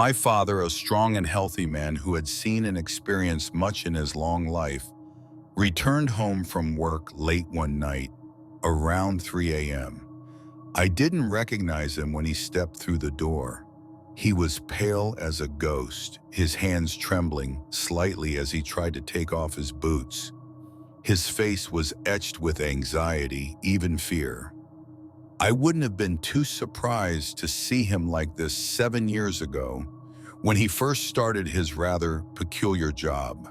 My father, a strong and healthy man who had seen and experienced much in his long life, returned home from work late one night, around 3 a.m. I didn't recognize him when he stepped through the door. He was pale as a ghost, his hands trembling slightly as he tried to take off his boots. His face was etched with anxiety, even fear. I wouldn't have been too surprised to see him like this 7 years ago, when he first started his rather peculiar job.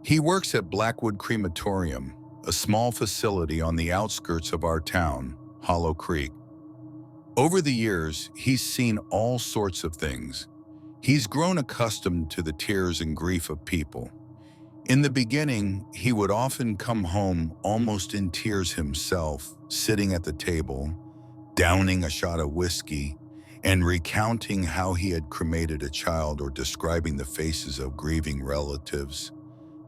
He works at Blackwood Crematorium, a small facility on the outskirts of our town, Hollow Creek. Over the years, he's seen all sorts of things. He's grown accustomed to the tears and grief of people. In the beginning, he would often come home almost in tears himself, sitting at the table, downing a shot of whiskey, and recounting how he had cremated a child or describing the faces of grieving relatives,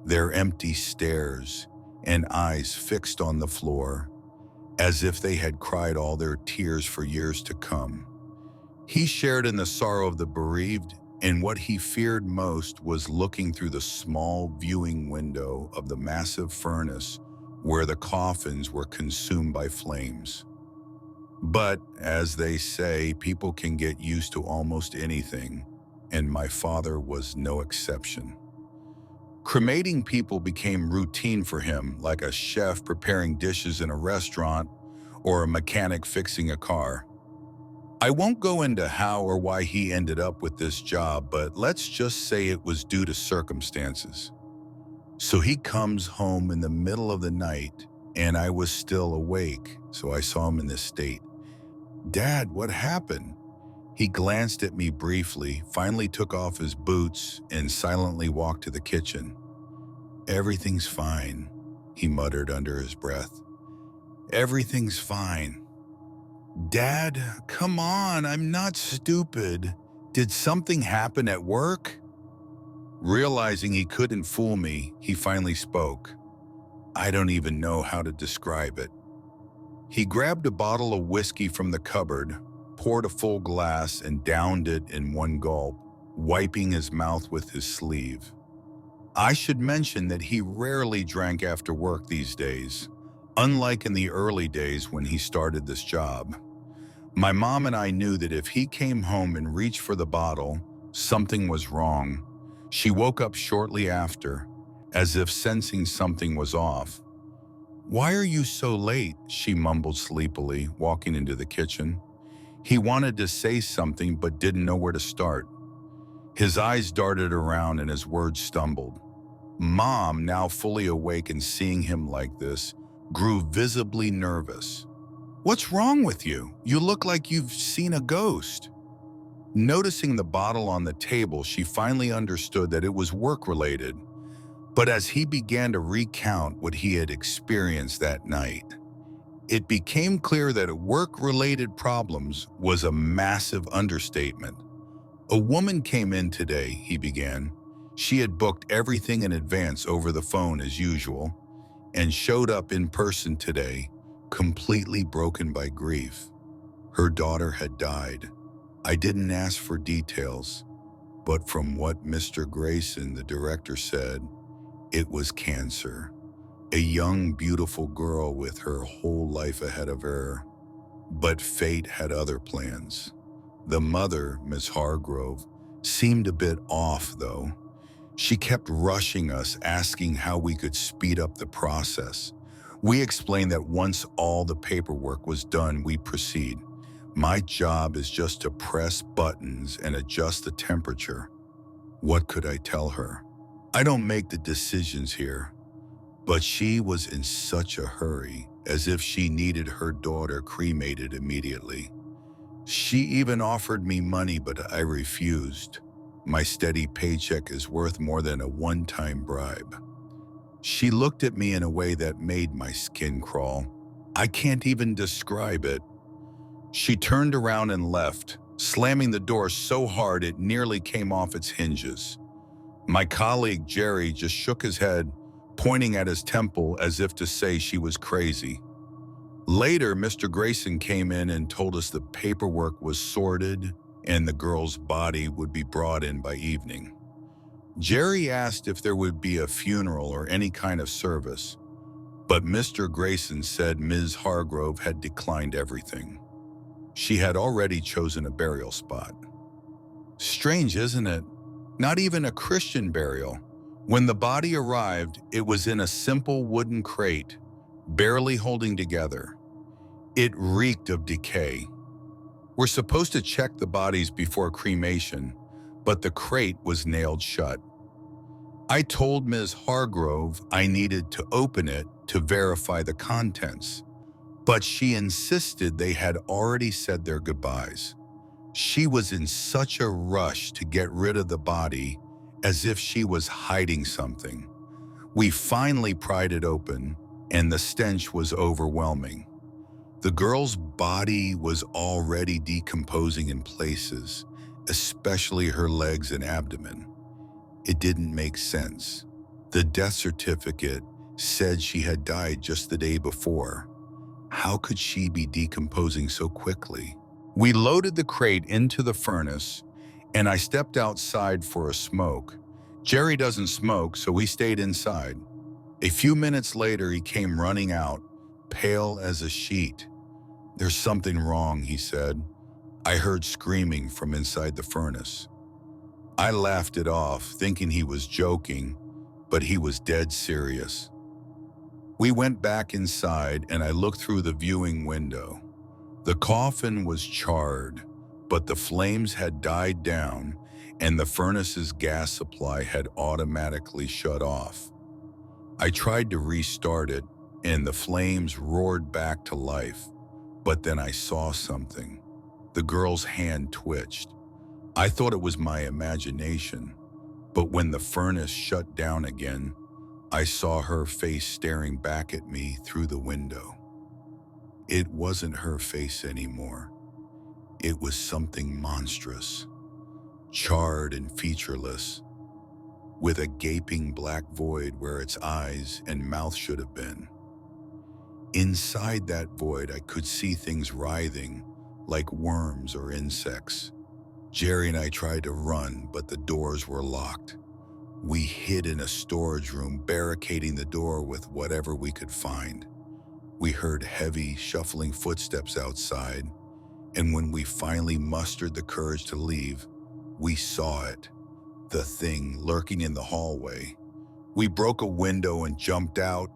their empty stares and eyes fixed on the floor, as if they had cried all their tears for years to come. He shared in the sorrow of the bereaved, and what he feared most was looking through the small viewing window of the massive furnace where the coffins were consumed by flames. But, as they say, people can get used to almost anything, and my father was no exception. Cremating people became routine for him, like a chef preparing dishes in a restaurant or a mechanic fixing a car. I won't go into how or why he ended up with this job, but let's just say it was due to circumstances. So he comes home in the middle of the night, and I was still awake, so I saw him in this state. "Dad, what happened?" He glanced at me briefly, finally took off his boots, and silently walked to the kitchen. "Everything's fine," he muttered under his breath. "Everything's fine." "Dad, come on, I'm not stupid. Did something happen at work?" Realizing he couldn't fool me, he finally spoke. "I don't even know how to describe it." He grabbed a bottle of whiskey from the cupboard, poured a full glass, and downed it in one gulp, wiping his mouth with his sleeve. I should mention that he rarely drank after work these days, unlike in the early days when he started this job. My mom and I knew that if he came home and reached for the bottle, something was wrong. She woke up shortly after, as if sensing something was off. "Why are you so late?" she mumbled sleepily, walking into the kitchen. He wanted to say something but didn't know where to start. His eyes darted around and his words stumbled. Mom, now fully awake and seeing him like this, grew visibly nervous. "What's wrong with you? You look like you've seen a ghost." Noticing the bottle on the table, she finally understood that it was work-related. But as he began to recount what he had experienced that night, it became clear that work-related problems was a massive understatement. "A woman came in today," he began. "She had booked everything in advance over the phone as usual, and showed up in person today, completely broken by grief. Her daughter had died. I didn't ask for details, but from what Mr. Grayson, the director, said, it was cancer. A young, beautiful girl with her whole life ahead of her. But fate had other plans. The mother, Miss Hargrove, seemed a bit off, though. She kept rushing us, asking how we could speed up the process. We explained that once all the paperwork was done, we'd proceed. My job is just to press buttons and adjust the temperature. What could I tell her? I don't make the decisions here. But she was in such a hurry, as if she needed her daughter cremated immediately. She even offered me money, but I refused. My steady paycheck is worth more than a one-time bribe." She looked at me in a way that made my skin crawl. I can't even describe it. She turned around and left, slamming the door so hard it nearly came off its hinges. My colleague Jerry just shook his head, pointing at his temple as if to say she was crazy. Later, Mr. Grayson came in and told us the paperwork was sorted, and the girl's body would be brought in by evening. Jerry asked if there would be a funeral or any kind of service, but Mr. Grayson said Ms. Hargrove had declined everything. She had already chosen a burial spot. Strange, isn't it? Not even a Christian burial. When the body arrived, it was in a simple wooden crate, barely holding together. It reeked of decay. We're supposed to check the bodies before cremation, but the crate was nailed shut. I told Ms. Hargrove I needed to open it to verify the contents, but she insisted they had already said their goodbyes. She was in such a rush to get rid of the body, as if she was hiding something. We finally pried it open, and the stench was overwhelming. The girl's body was already decomposing in places, especially her legs and abdomen. It didn't make sense. The death certificate said she had died just the day before. How could she be decomposing so quickly? We loaded the crate into the furnace, and I stepped outside for a smoke. Jerry doesn't smoke, so he stayed inside. A few minutes later, he came running out, pale as a sheet. "There's something wrong," he said. I heard screaming from inside the furnace. I laughed it off, thinking he was joking, but he was dead serious. We went back inside, and I looked through the viewing window. The coffin was charred, but the flames had died down, and the furnace's gas supply had automatically shut off. I tried to restart it, and the flames roared back to life. But then I saw something. The girl's hand twitched. I thought it was my imagination, but when the furnace shut down again, I saw her face staring back at me through the window. It wasn't her face anymore. It was something monstrous, charred and featureless, with a gaping black void where its eyes and mouth should have been. Inside that void, I could see things writhing, like worms or insects. Jerry and I tried to run, but the doors were locked. We hid in a storage room, barricading the door with whatever we could find. We heard heavy, shuffling footsteps outside, and when we finally mustered the courage to leave, we saw it, the thing lurking in the hallway. We broke a window and jumped out,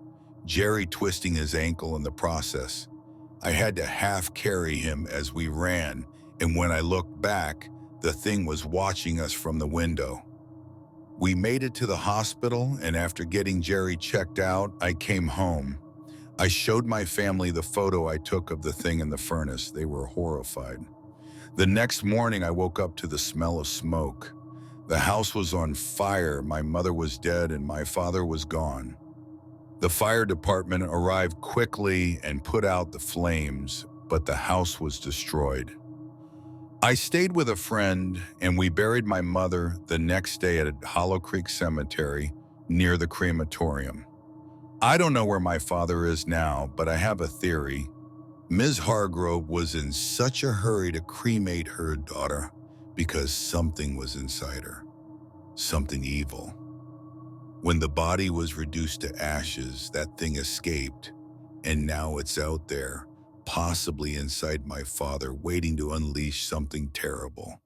Jerry twisting his ankle in the process. I had to half carry him as we ran, and when I looked back, the thing was watching us from the window. We made it to the hospital, and after getting Jerry checked out, I came home. I showed my family the photo I took of the thing in the furnace. They were horrified. The next morning, I woke up to the smell of smoke. The house was on fire, my mother was dead, and my father was gone. The fire department arrived quickly and put out the flames, but the house was destroyed. I stayed with a friend, and we buried my mother the next day at Hollow Creek Cemetery near the crematorium. I don't know where my father is now, but I have a theory. Ms. Hargrove was in such a hurry to cremate her daughter because something was inside her, something evil. When the body was reduced to ashes, that thing escaped, and now it's out there, possibly inside my father, waiting to unleash something terrible.